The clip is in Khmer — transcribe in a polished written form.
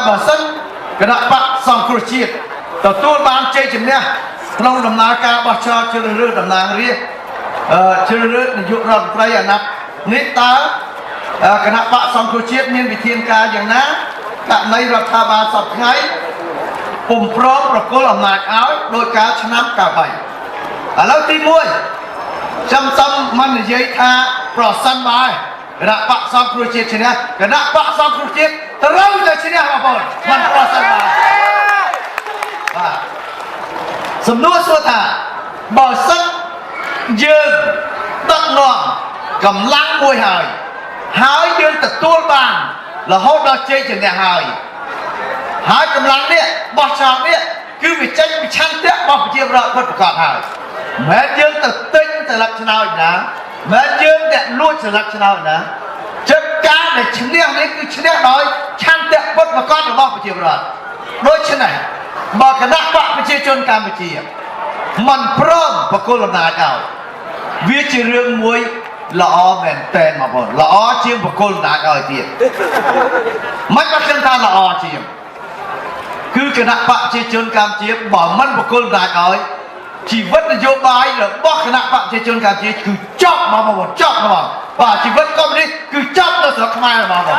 បើសិនគណៈបកសង្គ្រោះជាតិទទួលបានជ័យជំនះក្នុងដំណើរការបោះឆ្នោតជ្រើសរើសតំណាងរាស្ត្រជ្រើសរើសនាយករដ្ឋមន្ត្រីអាណត្តិនេះតើគណៈបកសង្គ្រោះជាតិមានវិធានការយ៉ាងណាករណីរដ្ឋាភិបាលសពថ្ងៃពុំព្រមប្រគល់អំណាចឲ្យដោយការឆ្នាំ93ឥឡូវទី1ខ្ញុំសូមមិននិយាយថាប្រសិនបើគណៈបកសង្គ្រោះជាតិឈ្នះគណៈបកសង្គ្រោះជាតិត្រូវតែឈ្នះបងប្អូនមិនប្រសិនបើបាទសំណួរសួរថាបើសិនយើងដឹកនាំកម្លាំងមួយហើយយើងទទួលបានរហូតដល់ជ័យជំនះហើយកម្លាំងនេះបោះឆ្នោតនេះគឺវាចេញពីឆន្ទៈរបស់ប្រជាពលរដ្ឋពិតប្រាកដហើយមិនមែនយើងទៅទិញស្លឹកឆ្នោតណាមិនមែនយើងតែលួចស្លឹកឆ្នោតណាចិត្តការដែលឈ្នះនេះគឺឈ្នះដោយឆន្ទៈពិតប្រាកដរបស់ប្រជាពលរដ្ឋដូច្នេះបើគណៈបកប្រជាជនកម្ពុជាមិនព្រមបកគលអំណាចឲ្យវាជារឿងមួយល្អមែនតែនបងប្អូនល្អជាងបកគលអំណាចឲ្យទៀតមិនបាច់ខ្ញុំថាល្អជាងគឺគណៈបកប្រជាជនកម្ពុជាបើមិនបកគលអំណាចឲ្យជីវិតនយោបាយរបស់គណៈបកប្រជាជនកម្ពុជាគឺចប់បងប្អូនចប់ហ្មងបាទជីវិតកុម្មុយនីសគឺចប់នៅស្រុកខ្មែរហ្មងបង